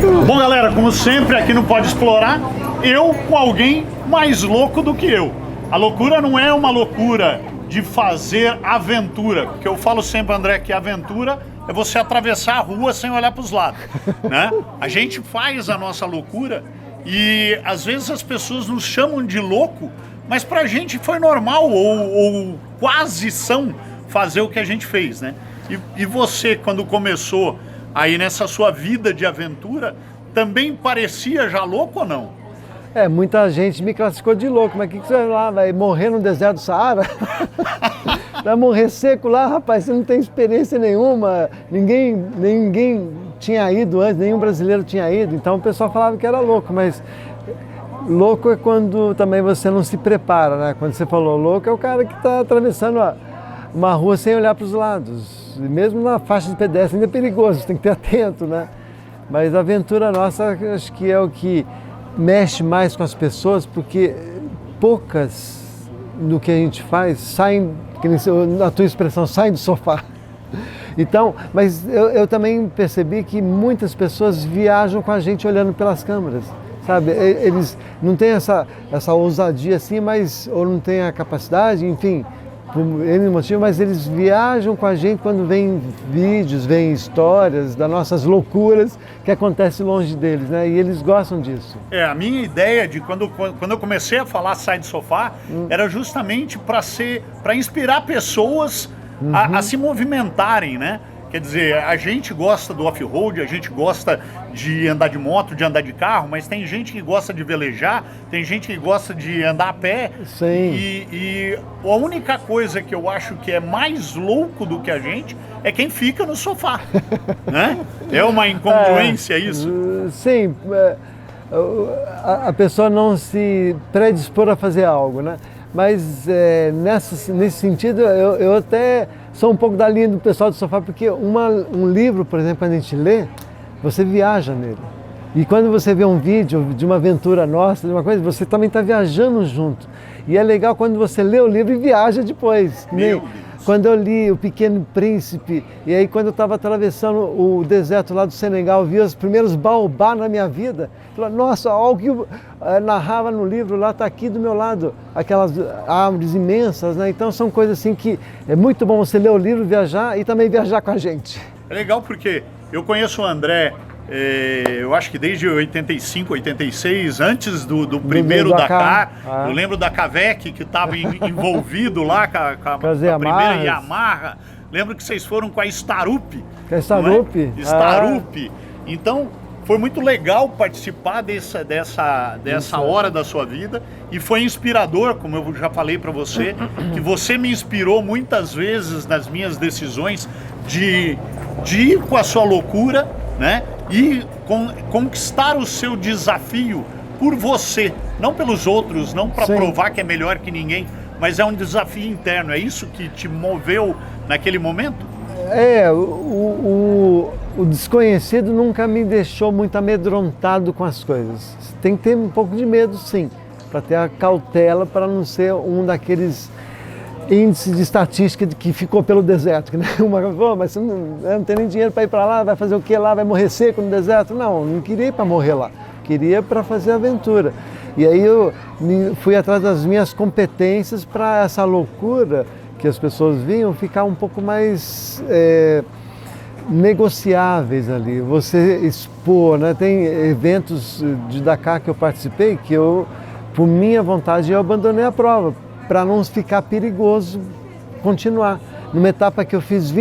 Bom, galera, como sempre aqui no Pode Explorar, eu com alguém mais louco do que eu. A loucura não é uma loucura de fazer aventura, porque eu falo sempre, André, que aventura é você atravessar a rua sem olhar para os lados, né? A gente faz a nossa loucura e às vezes as pessoas nos chamam de louco, mas pra gente foi normal ou quase são fazer o que a gente fez, né? E você, quando começou aí nessa sua vida de aventura, também parecia já louco ou não? Muita gente me classificou de louco, mas o que você vai lá? Vai morrer no deserto do Saara? Vai morrer seco lá, rapaz, você não tem experiência nenhuma, ninguém tinha ido antes, nenhum brasileiro tinha ido, então o pessoal falava que era louco, mas louco é quando também você não se prepara, né? Quando você falou louco é o cara que está atravessando uma rua sem olhar para os lados, e mesmo na faixa de pedestre ainda é perigoso, tem que ter atento, né? Mas a aventura nossa acho que é o que mexe mais com as pessoas, porque poucas do que a gente faz saem, na tua expressão, saem do sofá. Então, mas eu também percebi que muitas pessoas viajam com a gente olhando pelas câmeras, sabe? Eles não têm essa ousadia assim, mas ou não têm a capacidade, enfim, por N motivo, mas eles viajam com a gente quando vem vídeos, vem histórias das nossas loucuras que acontecem longe deles, né? E eles gostam disso. A minha ideia de quando eu comecei a falar Sai do Sofá, era justamente para inspirar pessoas a se movimentarem, né? Quer dizer, a gente gosta do off-road, a gente gosta de andar de moto, de andar de carro, mas tem gente que gosta de velejar, tem gente que gosta de andar a pé. Sim. E a única coisa que eu acho que é mais louco do que a gente é quem fica no sofá, né? É uma incongruência isso? Sim, a pessoa não se predispor a fazer algo, né? Mas nesse sentido eu até sou um pouco da linha do pessoal do sofá, porque um livro, por exemplo, quando a gente lê, você viaja nele. E quando você vê um vídeo de uma aventura nossa, de uma coisa, você também está viajando junto. E é legal quando você lê o livro e viaja depois. Quando eu li O Pequeno Príncipe, e aí quando eu estava atravessando o deserto lá do Senegal, vi os primeiros baobá na minha vida, falei, nossa, olha o que eu narrava no livro lá, está aqui do meu lado, aquelas árvores imensas, né? Então são coisas assim que é muito bom você ler o livro, viajar e também viajar com a gente. É legal porque eu conheço o André, eu acho que desde 85, 86, antes do primeiro Dakar. Eu lembro da Cavec, que estava envolvido lá com a primeira Yamaha. Lembro que vocês foram com a Starup. Starup? Starup. Então, foi muito legal participar dessa hora da sua vida e foi inspirador, como eu já falei para você, que você me inspirou muitas vezes nas minhas decisões de ir com a sua loucura, né? E conquistar o seu desafio por você, não pelos outros, não para provar que é melhor que ninguém, mas é um desafio interno. É isso que te moveu naquele momento? O desconhecido nunca me deixou muito amedrontado com as coisas. Tem que ter um pouco de medo, sim, para ter a cautela, para não ser um daqueles índices de estatística que ficou pelo deserto. Né? Mas você não tem nem dinheiro para ir para lá, vai fazer o que lá, vai morrer seco no deserto? Não queria ir para morrer lá, queria para fazer aventura. E aí eu fui atrás das minhas competências para essa loucura que as pessoas vinham ficar um pouco mais negociáveis ali, você expor, né? Tem eventos de Dakar que eu participei que por minha vontade, eu abandonei a prova para não ficar perigoso continuar. Numa etapa que eu fiz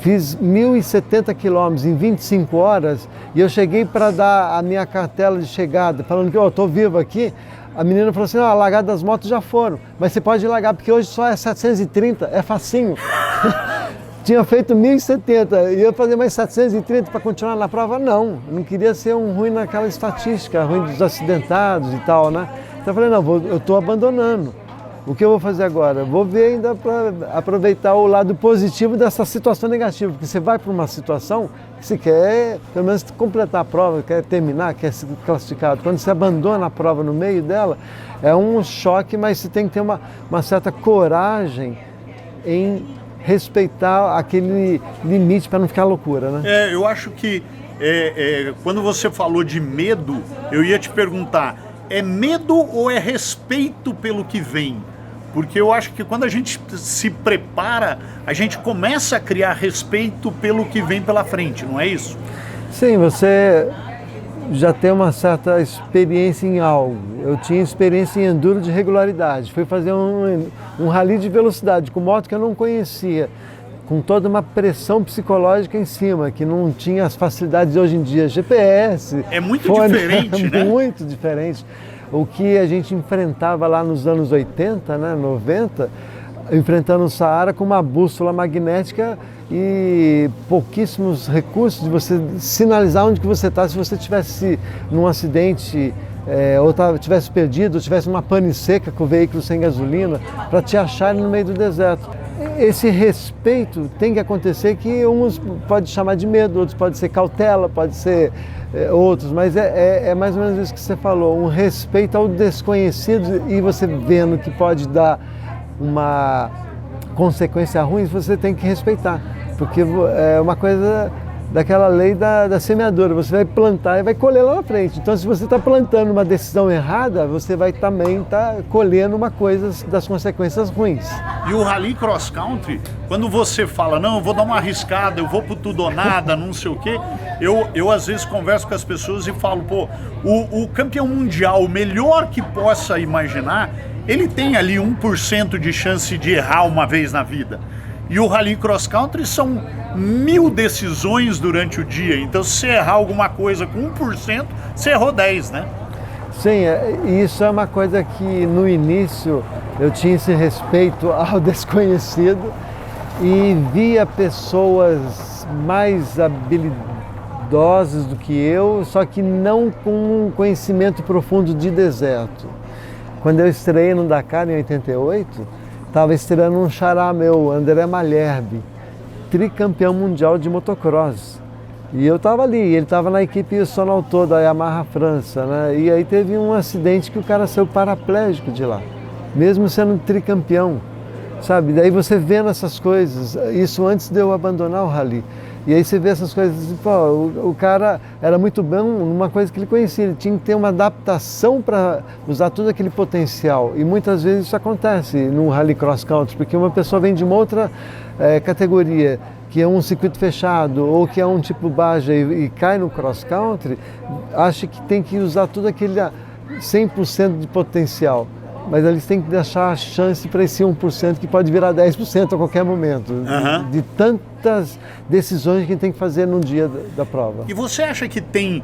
fiz 1.070 quilômetros em 25 horas e eu cheguei para dar a minha cartela de chegada, falando que eu estou vivo aqui. A menina falou assim, a largada das motos já foram, mas você pode largar porque hoje só é 730, é facinho. Tinha feito 1.070, ia fazer mais 730 para continuar na prova? Não, eu não queria ser um ruim naquela estatística, ruim dos acidentados e tal, né? Então eu falei, não, eu estou abandonando. O que eu vou fazer agora? Vou ver ainda para aproveitar o lado positivo dessa situação negativa, porque você vai para uma situação que você quer, pelo menos, completar a prova, quer terminar, quer ser classificado. Quando você abandona a prova no meio dela, é um choque, mas você tem que ter uma certa coragem em respeitar aquele limite para não ficar loucura, né? Eu acho que quando você falou de medo, eu ia te perguntar, é medo ou é respeito pelo que vem? Porque eu acho que quando a gente se prepara, a gente começa a criar respeito pelo que vem pela frente, não é isso? Sim, você já tem uma certa experiência em algo. Eu tinha experiência em enduro de regularidade. Fui fazer um rally de velocidade com moto que eu não conhecia, com toda uma pressão psicológica em cima, que não tinha as facilidades de hoje em dia, GPS. É muito diferente, né? Muito diferente. O que a gente enfrentava lá nos anos 80, né, 90, enfrentando o Saara com uma bússola magnética e pouquíssimos recursos de você sinalizar onde que você está. Se você tivesse num acidente ou tivesse perdido, ou tivesse uma pane seca com o veículo sem gasolina, para te achar no meio do deserto. Esse respeito tem que acontecer, que uns pode chamar de medo, outros pode ser cautela, pode ser outros, mas é mais ou menos isso que você falou, um respeito ao desconhecido, e você vendo que pode dar uma consequência ruim, você tem que respeitar, porque é uma coisa daquela lei da semeadura, você vai plantar e vai colher lá na frente. Então, se você está plantando uma decisão errada, você vai também estar colhendo uma coisa das consequências ruins. E o Rally Cross Country, quando você fala, não, eu vou dar uma arriscada, eu vou pro tudo ou nada, não sei o quê, eu às vezes converso com as pessoas e falo, pô, o campeão mundial, o melhor que possa imaginar, ele tem ali 1% de chance de errar uma vez na vida. E o Rally Cross Country são 1000 decisões durante o dia. Então, se você errar alguma coisa com 1%, você errou 10, né? Sim, isso é uma coisa que no início eu tinha esse respeito ao desconhecido e via pessoas mais habilidosas do que eu, só que não com um conhecimento profundo de deserto. Quando eu estreiei no Dakar em 88, estava estreando um xará meu, André Malherbe, tricampeão mundial de motocross. E eu estava ali, ele estava na equipe Sonauto da Yamaha França, né? E aí teve um acidente que o cara saiu paraplégico de lá, mesmo sendo tricampeão, sabe? Daí você vendo essas coisas, isso antes de eu abandonar o rally. E aí você vê essas coisas, pô, o cara era muito bom numa coisa que ele conhecia, ele tinha que ter uma adaptação para usar todo aquele potencial. E muitas vezes isso acontece no Rally Cross Country, porque uma pessoa vem de uma outra categoria, que é um circuito fechado, ou que é um tipo Baja e cai no Cross Country, acha que tem que usar todo aquele 100% de potencial. Mas eles têm que deixar a chance para esse 1% que pode virar 10% a qualquer momento. Uhum. De tantas decisões que a gente tem que fazer no dia da prova. E você acha que tem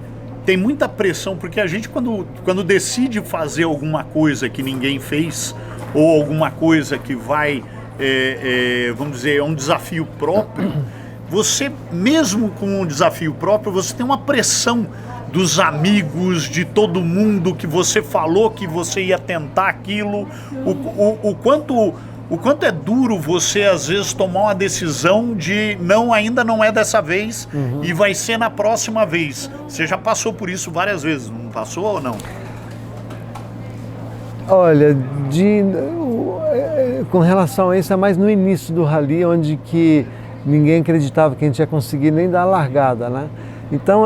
muita pressão? Porque a gente, quando decide fazer alguma coisa que ninguém fez, ou alguma coisa que vai, vamos dizer, é um desafio próprio, você, mesmo com um desafio próprio, você tem uma pressão dos amigos, de todo mundo, que você falou que você ia tentar aquilo, o quanto é duro você às vezes tomar uma decisão de não, ainda não é dessa vez, e vai ser na próxima vez. Você já passou por isso várias vezes, não passou ou não? Olha, com relação a isso, é mais no início do rally, onde que ninguém acreditava que a gente ia conseguir nem dar a largada, né? Então,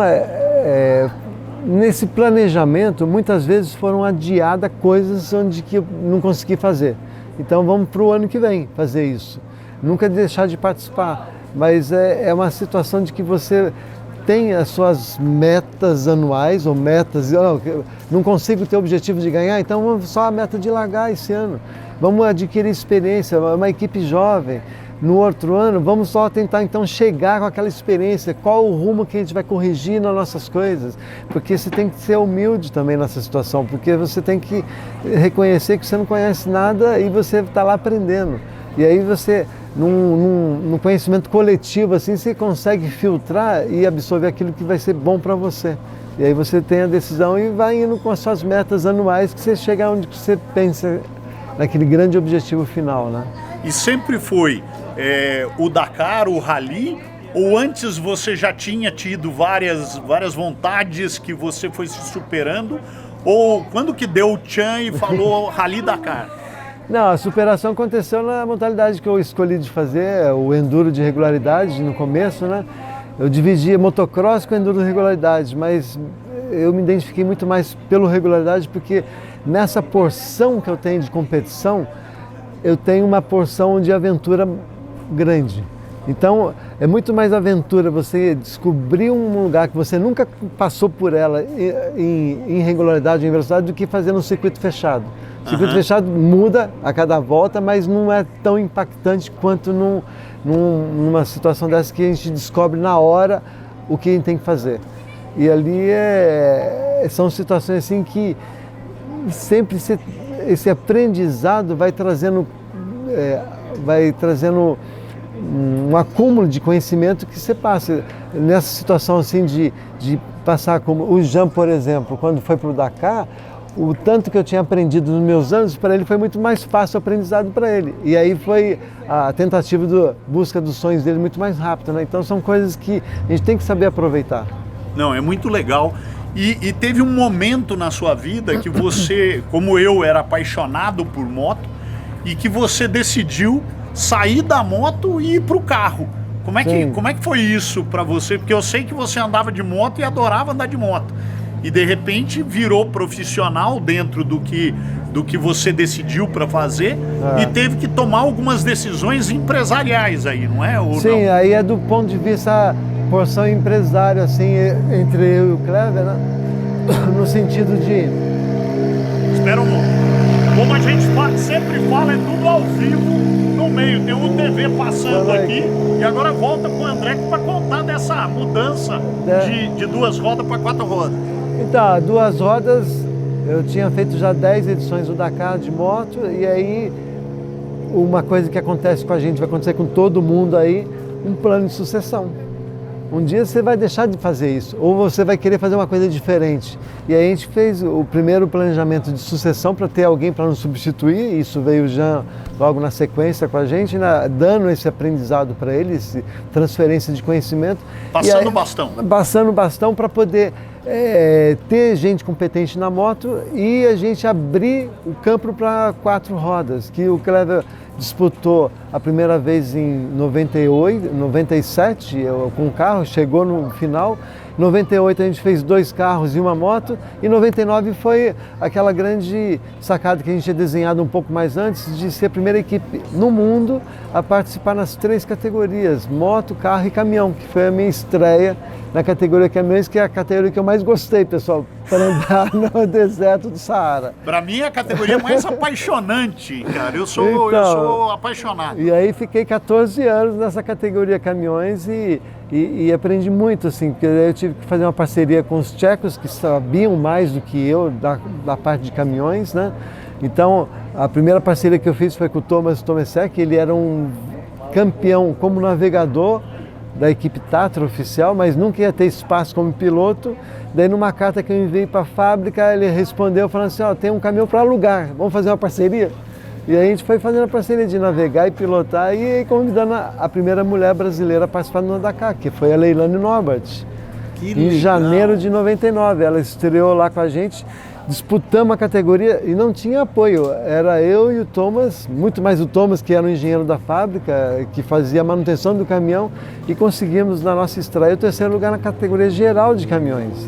nesse planejamento, muitas vezes foram adiadas coisas onde que eu não consegui fazer. Então, vamos para o ano que vem fazer isso. Nunca deixar de participar, mas é uma situação de que você tem as suas metas anuais, ou metas, não consigo ter o objetivo de ganhar, então vamos só a meta de largar esse ano. Vamos adquirir experiência, uma equipe jovem. No outro ano, vamos só tentar então chegar com aquela experiência, qual o rumo que a gente vai corrigir nas nossas coisas, porque você tem que ser humilde também nessa situação, porque você tem que reconhecer que você não conhece nada e você está lá aprendendo. E aí você, num conhecimento coletivo assim, você consegue filtrar e absorver aquilo que vai ser bom para você. E aí você tem a decisão e vai indo com as suas metas anuais, que você chega onde você pensa, naquele grande objetivo final, né? E sempre foi o Dakar, o Rally, ou antes você já tinha tido várias vontades que você foi se superando, ou quando que deu o tchan e falou Rally Dakar? Não, a superação aconteceu na modalidade que eu escolhi de fazer, o enduro de regularidade no começo, né? Eu dividia motocross com enduro regularidade, mas eu me identifiquei muito mais pelo regularidade porque nessa porção que eu tenho de competição, eu tenho uma porção de aventura grande. Então, é muito mais aventura você descobrir um lugar que você nunca passou por ela em regularidade ou em velocidade do que fazer num circuito fechado. O circuito fechado muda a cada volta, mas não é tão impactante quanto numa situação dessa que a gente descobre na hora o que a gente tem que fazer. E ali são situações assim que sempre esse aprendizado vai trazendo um acúmulo de conhecimento que você passa. Nessa situação assim de passar como o Jean, por exemplo, quando foi para o Dakar, o tanto que eu tinha aprendido nos meus anos, para ele foi muito mais fácil o aprendizado para ele. E aí foi a tentativa de busca dos sonhos dele muito mais rápido, né? Então são coisas que a gente tem que saber aproveitar. Não, é muito legal. E teve um momento na sua vida que você, como eu, era apaixonado por moto e que você decidiu sair da moto e ir para o carro. Como é que foi isso para você? Porque eu sei que você andava de moto e adorava andar de moto. E de repente virou profissional dentro do que você decidiu para fazer e teve que tomar algumas decisões empresariais aí, não é? Ou sim, não? Aí é do ponto de vista porção empresária, assim, entre eu e o Clever, né? No sentido de... Espera um momento. Como a gente sempre fala, é tudo ao vivo no meio. Tem um TV passando aqui e agora volta com o André para contar dessa mudança de 2 rodas para 4 rodas. Então, 2 rodas, eu tinha feito já 10 edições do Dakar de moto e aí uma coisa que acontece com a gente, vai acontecer com todo mundo aí, um plano de sucessão. Um dia você vai deixar de fazer isso, ou você vai querer fazer uma coisa diferente. E aí a gente fez o primeiro planejamento de sucessão para ter alguém para nos substituir, isso veio já logo na sequência com a gente, né, dando esse aprendizado para eles, transferência de conhecimento. Passando o bastão. Passando o bastão para poder ter gente competente na moto e a gente abrir o campo para 4 rodas, que o Clever disputou a primeira vez em 97 com um carro, chegou no final. Em 98 a gente fez 2 carros e uma moto. E 99 foi aquela grande sacada que a gente tinha desenhado um pouco mais antes, de ser a primeira equipe no mundo a participar nas 3 categorias, moto, carro e caminhão, que foi a minha estreia na categoria caminhões, que é a categoria que eu mais gostei, pessoal, para andar no deserto do Saara. Para mim é a categoria mais apaixonante, cara. Eu sou apaixonado. E aí fiquei 14 anos nessa categoria caminhões e aprendi muito, assim, porque eu tive que fazer uma parceria com os tchecos que sabiam mais do que eu da parte de caminhões, né? Então, a primeira parceria que eu fiz foi com o Thomas Tomasek, ele era um campeão como navegador da equipe Tatra oficial, mas nunca ia ter espaço como piloto. Daí numa carta que eu enviei para a fábrica, ele respondeu falando assim, tem um caminhão para alugar, vamos fazer uma parceria? E aí a gente foi fazendo a parceria de navegar e pilotar e convidando a primeira mulher brasileira a participar do Dakar, que foi a Leilane Norbert. Em janeiro de 99, ela estreou lá com a gente, disputamos a categoria e não tinha apoio, era eu e o Thomas, muito mais o Thomas, que era o engenheiro da fábrica, que fazia a manutenção do caminhão, e conseguimos na nossa estreia o 3º lugar na categoria geral de caminhões,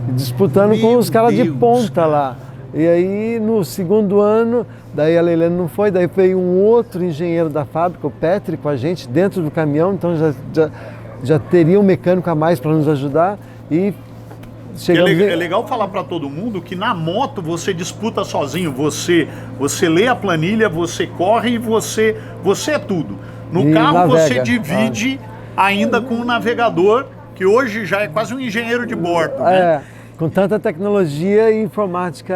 disputando com os caras de ponta lá. E aí no 2º ano, daí a Leilane não foi, daí veio um outro engenheiro da fábrica, o Petri, com a gente dentro do caminhão, então já teria um mecânico a mais para nos ajudar. E é legal falar para todo mundo que na moto você disputa sozinho, você lê a planilha, você corre e você é tudo. No carro navega. Você divide ainda com o navegador, que hoje já é quase um engenheiro de bordo, né? Com tanta tecnologia e informática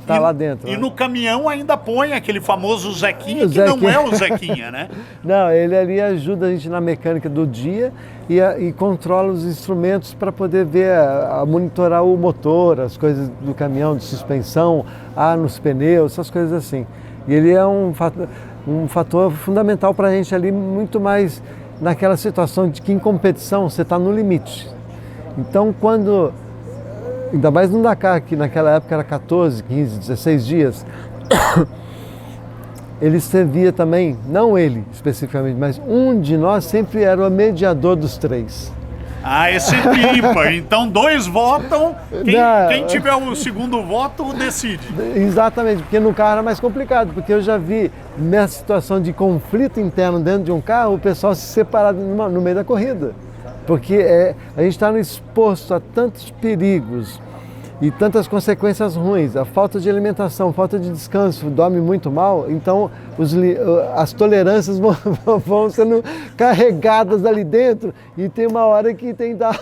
tá lá dentro. E no caminhão ainda põe aquele famoso Zequinha, que não é o Zequinha, né? Não, ele ali ajuda a gente na mecânica do dia e controla os instrumentos para poder ver, monitorar o motor, as coisas do caminhão, de suspensão, ar nos pneus, essas coisas assim. E ele é um fator fundamental para a gente ali, muito mais naquela situação de que em competição você está no limite. Então ainda mais no Dakar, que naquela época era 14, 15, 16 dias, ele servia também, não ele especificamente, mas um de nós sempre era o mediador dos 3. Ah, é sempre ímpar. Então 2 votam, quem tiver o segundo voto decide. Exatamente, porque no carro era mais complicado, porque eu já vi nessa situação de conflito interno dentro de um carro, o pessoal se separar no meio da corrida. Porque a gente está exposto a tantos perigos e tantas consequências ruins, a falta de alimentação, falta de descanso, dorme muito mal, então as tolerâncias vão sendo carregadas ali dentro e tem uma hora que tem que dar,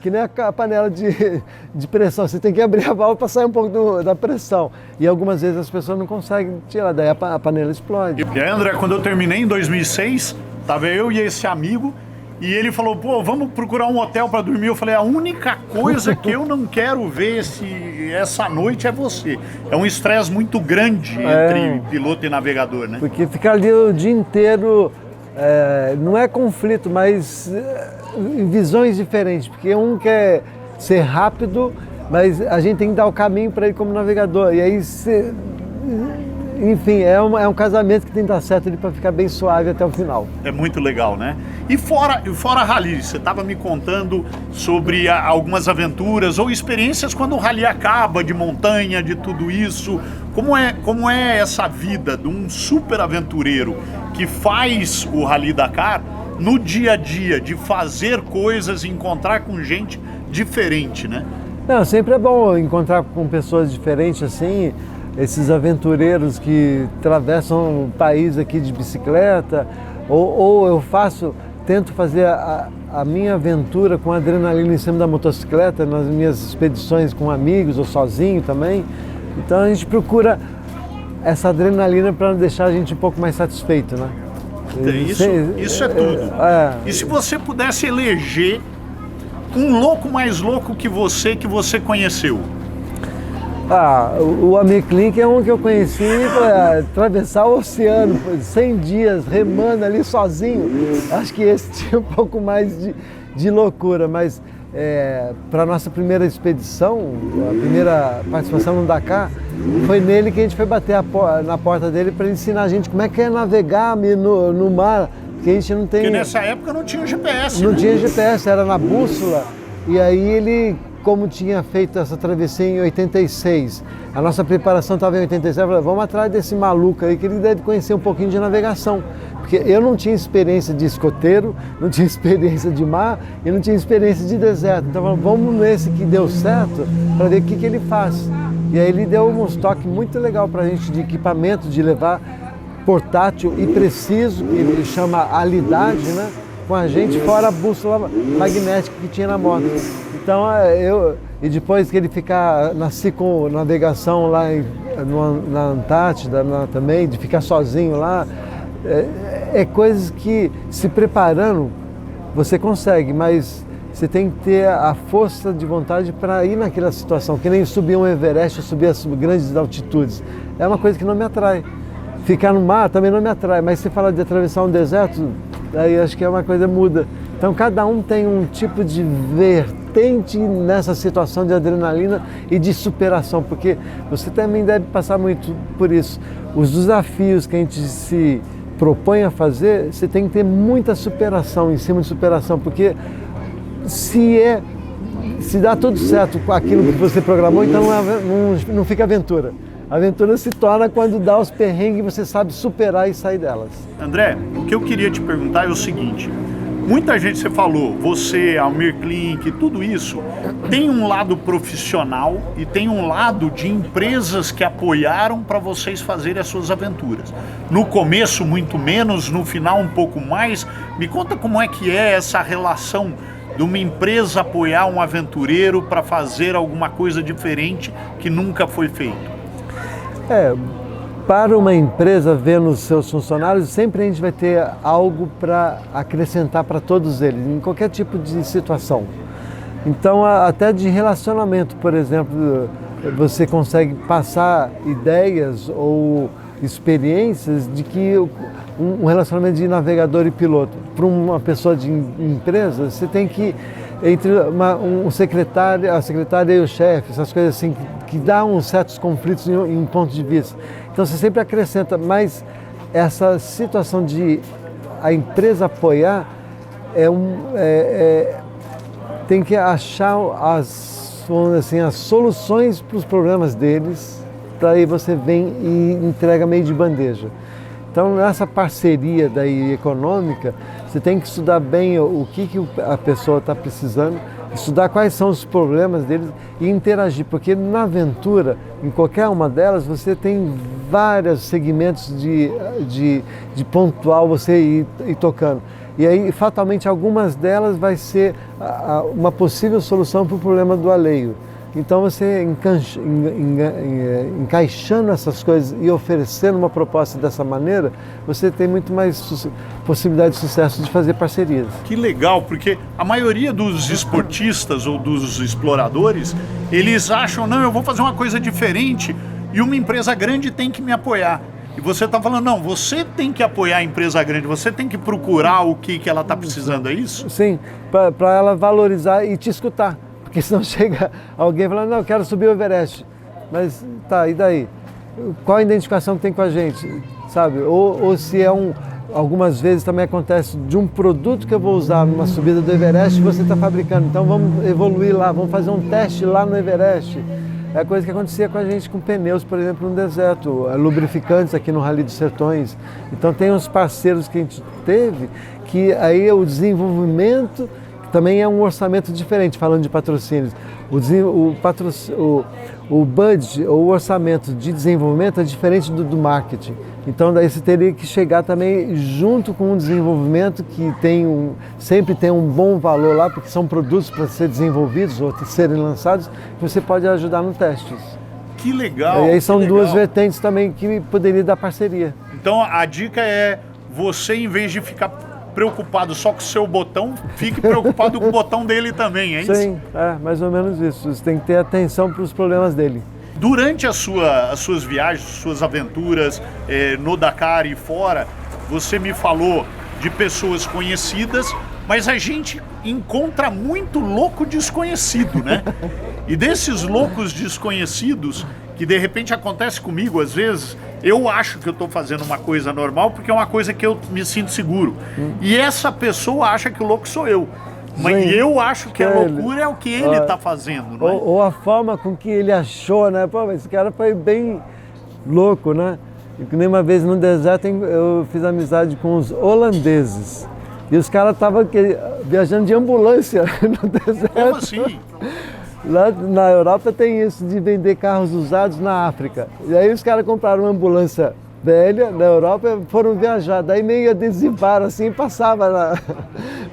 que nem a panela de pressão, você tem que abrir a válvula para sair um pouco da pressão e algumas vezes as pessoas não conseguem tirar, daí a panela explode. E aí, André, quando eu terminei em 2006, tava eu e esse amigo, e ele falou, pô, vamos procurar um hotel para dormir. Eu falei, a única coisa que eu não quero ver essa noite é você. É um estresse muito grande entre piloto e navegador, né? Porque ficar ali o dia inteiro, não é conflito, mas visões diferentes. Porque um quer ser rápido, mas a gente tem que dar o caminho para ele como navegador. E aí, enfim, é um casamento que tem que dar certo ali para ficar bem suave até o final. É muito legal, né? E fora rally, você estava me contando sobre algumas aventuras ou experiências quando o rally acaba, de montanha, de tudo isso. Como é essa vida de um super aventureiro que faz o Rally Dakar no dia a dia, de fazer coisas e encontrar com gente diferente, né? Não, sempre é bom encontrar com pessoas diferentes assim. Esses aventureiros que atravessam o país aqui de bicicleta, ou eu tento fazer a minha aventura com adrenalina em cima da motocicleta, nas minhas expedições com amigos ou sozinho também. Então a gente procura essa adrenalina para deixar a gente um pouco mais satisfeito, né? Isso é tudo. E se você pudesse eleger um louco mais louco que você conheceu? O Amir Klink é um que eu conheci para atravessar o oceano, 100 dias, remando ali sozinho. Acho que esse tinha um pouco mais de loucura, mas para a nossa primeira expedição, a primeira participação no Dakar, foi nele que a gente foi bater na porta dele para ensinar a gente como é que é navegar no mar, porque a gente não tem... Porque nessa época não tinha GPS. Não tinha GPS, era na bússola, e aí ele... Como tinha feito essa travessia em 86, a nossa preparação estava em 87, eu falei, vamos atrás desse maluco aí que ele deve conhecer um pouquinho de navegação. Porque eu não tinha experiência de escoteiro, não tinha experiência de mar e não tinha experiência de deserto. Então vamos nesse que deu certo para ver o que ele faz. E aí ele deu um toque muito legal para a gente de equipamento, de levar portátil e preciso, que ele chama alidade, né? Com a gente, fora a bússola magnética que tinha na moto. Então, e depois que ele nasci com navegação lá na Antártida também, de ficar sozinho lá, coisas que se preparando você consegue, mas você tem que ter a força de vontade para ir naquela situação, que nem subir um Everest, subir as grandes altitudes. É uma coisa que não me atrai. Ficar no mar também não me atrai, mas se falar de atravessar um deserto, aí acho que é uma coisa muda. Então cada um tem um tipo de vertente nessa situação de adrenalina e de superação, porque você também deve passar muito por isso. Os desafios que a gente se propõe a fazer, você tem que ter muita superação, em cima de superação, porque se dá tudo certo com aquilo que você programou, então não fica aventura. A aventura se torna quando dá os perrengues e você sabe superar e sair delas. André, o que eu queria te perguntar é o seguinte, muita gente, você falou, você, Amir Klink, tudo isso, tem um lado profissional e tem um lado de empresas que apoiaram para vocês fazerem as suas aventuras. No começo, muito menos, no final, um pouco mais. Me conta como é que é essa relação de uma empresa apoiar um aventureiro para fazer alguma coisa diferente que nunca foi feito. Para uma empresa ver nos seus funcionários, sempre a gente vai ter algo para acrescentar para todos eles, em qualquer tipo de situação. Então, até de relacionamento, por exemplo, você consegue passar ideias ou experiências de que um relacionamento de navegador e piloto, para uma pessoa de empresa, você tem que, entre um secretário, a secretária e o chefe, essas coisas assim, que dá uns certos conflitos em pontos de vista. Então você sempre acrescenta, mas essa situação de a empresa apoiar tem que achar vamos dizer assim, as soluções para os problemas deles, daí você vem e entrega meio de bandeja. Então, nessa parceria daí econômica, você tem que estudar bem o que a pessoa está precisando, estudar quais são os problemas deles e interagir, porque na aventura, em qualquer uma delas, você tem vários segmentos de pontual você ir tocando. E aí, fatalmente, algumas delas vai ser uma possível solução para o problema do alheio. Então, você encaixando essas coisas e oferecendo uma proposta dessa maneira, você tem muito mais possibilidade de sucesso de fazer parcerias. Que legal, porque a maioria dos esportistas ou dos exploradores, eles acham, não, eu vou fazer uma coisa diferente e uma empresa grande tem que me apoiar. E você está falando, não, você tem que apoiar a empresa grande, você tem que procurar o que ela está precisando, é isso? Sim, para ela valorizar e te escutar. Porque senão chega alguém falando, não, eu quero subir o Everest. Mas tá, e daí? Qual a identificação que tem com a gente? Sabe? Ou se é algumas vezes também acontece de um produto que eu vou usar numa subida do Everest e você está fabricando. Então vamos evoluir lá, vamos fazer um teste lá no Everest. É a coisa que acontecia com a gente com pneus, por exemplo, no deserto, lubrificantes aqui no Rally dos Sertões. Então tem uns parceiros que a gente teve que aí o desenvolvimento também é um orçamento diferente, falando de patrocínios. O budget, ou o orçamento de desenvolvimento é diferente do marketing. Então daí você teria que chegar também junto com um desenvolvimento que sempre tem um bom valor lá, porque são produtos para ser desenvolvidos ou serem lançados, que você pode ajudar no testes. Que legal! E aí são duas vertentes também que poderia dar parceria. Então a dica é você, em vez de ficar preocupado só com o seu botão, fique preocupado com o botão dele também, é isso? Sim, mais ou menos isso. Você tem que ter atenção para os problemas dele. Durante as suas viagens, suas aventuras no Dakar e fora, você me falou de pessoas conhecidas, mas a gente encontra muito louco desconhecido, né? E desses loucos desconhecidos, que de repente acontece comigo às vezes, eu acho que eu estou fazendo uma coisa normal porque é uma coisa que eu me sinto seguro. E essa pessoa acha que o louco sou eu. Mas eu acho que a loucura é o que ele está fazendo, não é? Ou a forma com que ele achou, né? Pô, esse cara foi bem louco, né? E nem uma vez no deserto eu fiz amizade com os holandeses. E os caras estavam viajando de ambulância no deserto. Como assim? Lá na Europa tem isso de vender carros usados na África. E aí os caras compraram uma ambulância velha na Europa e foram viajar. Daí meio adesivaram assim, passava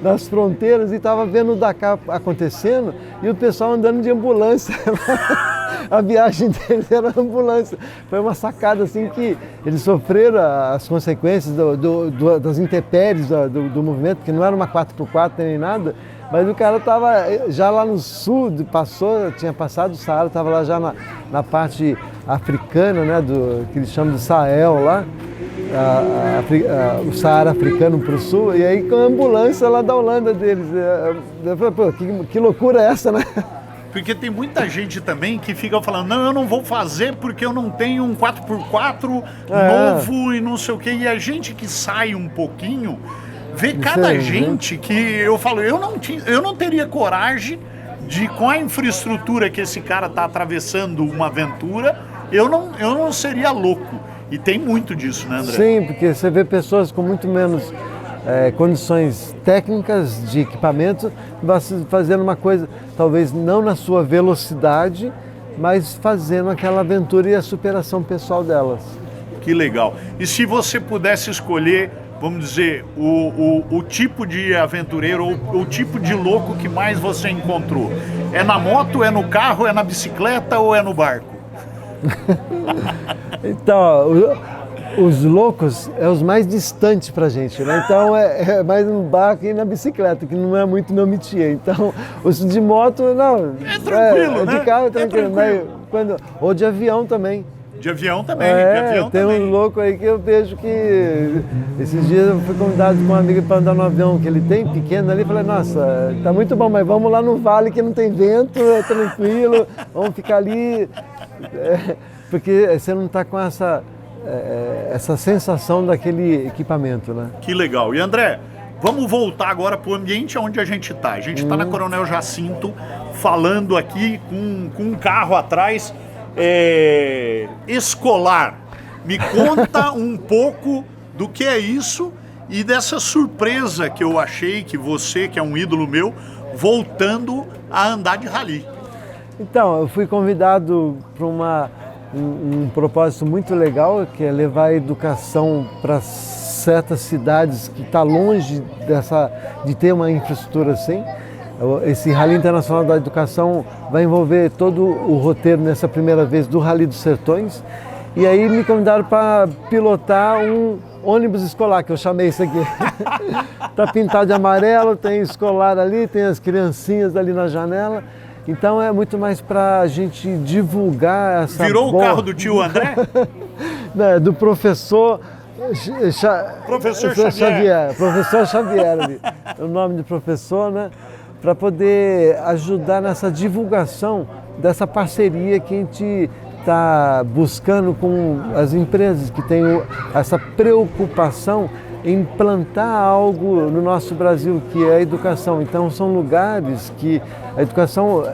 nas fronteiras e estava vendo o Dakar acontecendo e o pessoal andando de ambulância. A viagem deles era ambulância. Foi uma sacada assim que eles sofreram as consequências das intempéries do movimento, que não era uma 4x4 nem nada. Mas o cara estava já lá no sul, tinha passado o Saara, estava lá já na parte africana, né, que eles chamam de Sahel lá, o Saara africano para o sul, e aí com a ambulância lá da Holanda deles. Eu falei, pô, que loucura é essa, né? Porque tem muita gente também que fica falando, não, eu não vou fazer porque eu não tenho um 4x4 novo e não sei o quê. E a gente que sai um pouquinho, vê cada gente que eu falo, eu não teria coragem de, com a infraestrutura que esse cara está atravessando uma aventura, eu não seria louco. E tem muito disso, né, André? Sim, porque você vê pessoas com muito menos condições técnicas de equipamento fazendo uma coisa, talvez não na sua velocidade, mas fazendo aquela aventura e a superação pessoal delas. Que legal. E se você pudesse escolher, vamos dizer, o tipo de aventureiro ou o tipo de louco que mais você encontrou, é na moto, é no carro, é na bicicleta ou é no barco? Então, os loucos é os mais distantes pra gente, né? Então é mais no barco e na bicicleta, que não é muito meu métier. Então, os de moto, não. É tranquilo, né? De carro é tranquilo. Ou de avião também. De avião também, de avião tem também. um louco aí que eu vejo que esses dias eu fui convidado com uma amiga para andar no avião que ele tem, pequeno ali, falei, nossa, tá muito bom, mas vamos lá no vale que não tem vento, é tranquilo, vamos ficar ali, porque você não está com essa sensação daquele equipamento, né? Que legal. E André, vamos voltar agora para o ambiente onde a gente está. A gente está na Coronel Jacinto, falando aqui com um carro atrás escolar. Me conta um pouco do que é isso e dessa surpresa que eu achei que você, que é um ídolo meu, voltando a andar de rally. Então, eu fui convidado para um propósito muito legal, que é levar a educação para certas cidades que está longe de ter uma infraestrutura assim. Esse Rally Internacional da Educação vai envolver todo o roteiro nessa primeira vez do Rally dos Sertões. E aí me convidaram para pilotar um ônibus escolar, que eu chamei isso aqui. Está pintado de amarelo, tem escolar ali, tem as criancinhas ali na janela. Então é muito mais para a gente divulgar essa... Virou o carro do tio André? Do professor... Professor Xavier. Professor Xavier ali. O nome do professor, né? Para poder ajudar nessa divulgação dessa parceria que a gente está buscando com as empresas que têm essa preocupação em implantar algo no nosso Brasil, que é a educação. Então são lugares que a educação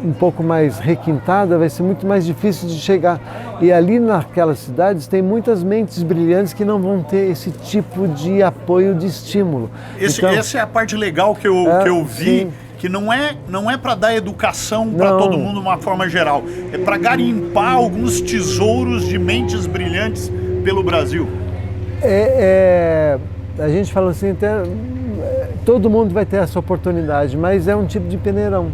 um pouco mais requintada vai ser muito mais difícil de chegar. E ali naquelas cidades tem muitas mentes brilhantes que não vão ter esse tipo de apoio, de estímulo. Essa é a parte legal que eu vi, sim. Que não é para dar educação para todo mundo de uma forma geral, é para garimpar alguns tesouros de mentes brilhantes pelo Brasil. A gente fala assim, todo mundo vai ter essa oportunidade, mas é um tipo de peneirão.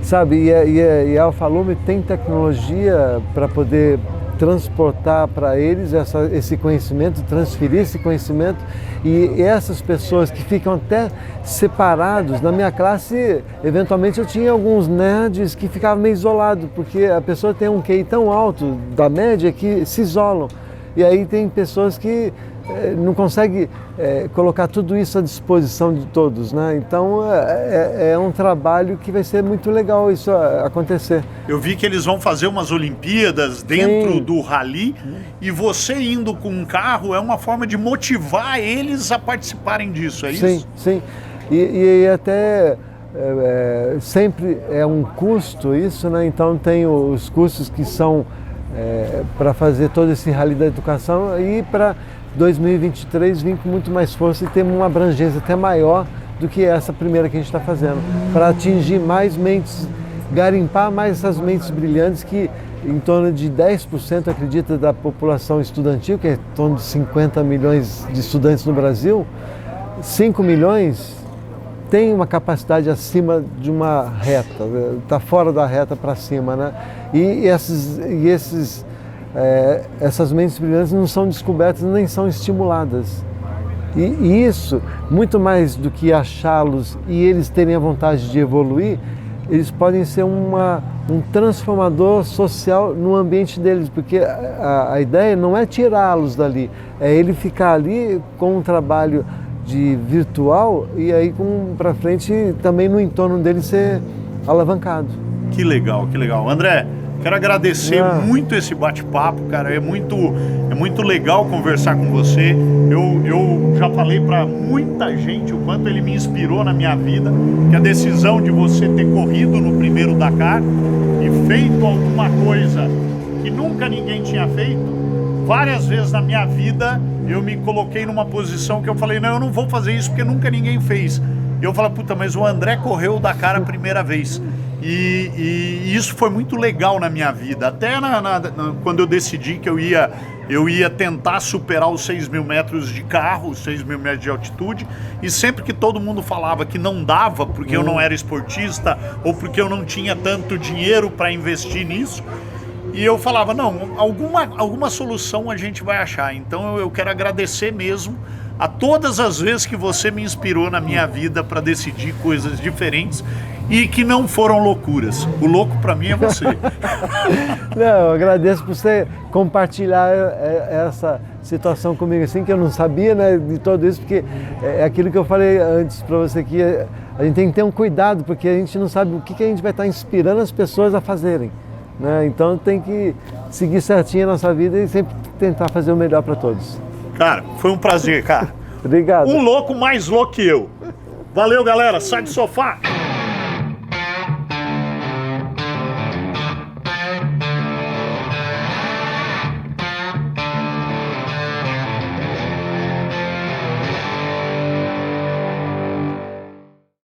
Sabe, e a Alfa Lume tem tecnologia para poder transportar para eles esse conhecimento, transferir esse conhecimento, e essas pessoas que ficam até separados. Na minha classe, eventualmente eu tinha alguns nerds que ficavam meio isolados, porque a pessoa tem um QI tão alto da média que se isolam. E aí tem pessoas que não conseguem colocar tudo isso à disposição de todos, né? Então é um trabalho que vai ser muito legal isso acontecer. Eu vi que eles vão fazer umas Olimpíadas dentro Sim. do rally, e você indo com um carro é uma forma de motivar eles a participarem disso, é isso? Sim, sim. E até sempre é um custo isso, né? Então tem os custos que são para fazer todo esse rally da educação, e para 2023 vir com muito mais força e ter uma abrangência até maior do que essa primeira que a gente está fazendo, para atingir mais mentes, garimpar mais essas mentes brilhantes que em torno de 10% acredita da população estudantil, que é em torno de 50 milhões de estudantes no Brasil, 5 milhões tem uma capacidade acima de uma reta, está fora da reta para cima, né? E essas mentes brilhantes não são descobertas nem são estimuladas. E isso, muito mais do que achá-los e eles terem a vontade de evoluir, eles podem ser um transformador social no ambiente deles, porque a ideia não é tirá-los dali, é ele ficar ali com um trabalho de virtual e aí para frente também no entorno dele ser alavancado. Que legal, que legal. André, quero agradecer muito esse bate-papo, cara. É muito legal conversar com você. Eu já falei para muita gente o quanto ele me inspirou na minha vida, que a decisão de você ter corrido no primeiro Dakar e feito alguma coisa que nunca ninguém tinha feito. Várias vezes na minha vida eu me coloquei numa posição que eu falei, não, eu não vou fazer isso porque nunca ninguém fez. E eu falei, puta, mas o André correu o Dakar a primeira vez. E isso foi muito legal na minha vida. Até quando eu decidi que eu ia tentar superar os 6.000 metros de carro, os 6.000 metros de altitude, e sempre que todo mundo falava que não dava porque eu não era esportista ou porque eu não tinha tanto dinheiro para investir nisso, e eu falava, não, alguma solução a gente vai achar. Então eu quero agradecer mesmo a todas as vezes que você me inspirou na minha vida para decidir coisas diferentes e que não foram loucuras. O louco para mim é você. Não, eu agradeço por você compartilhar essa situação comigo, assim, que eu não sabia, né, de tudo isso, porque é aquilo que eu falei antes para você, que a gente tem que ter um cuidado, porque a gente não sabe o que a gente vai estar inspirando as pessoas a fazerem, né? Então tem que seguir certinho a nossa vida e sempre tentar fazer o melhor para todos. Cara, foi um prazer, cara. Obrigado. Um louco mais louco que eu. Valeu, galera. Sai do sofá.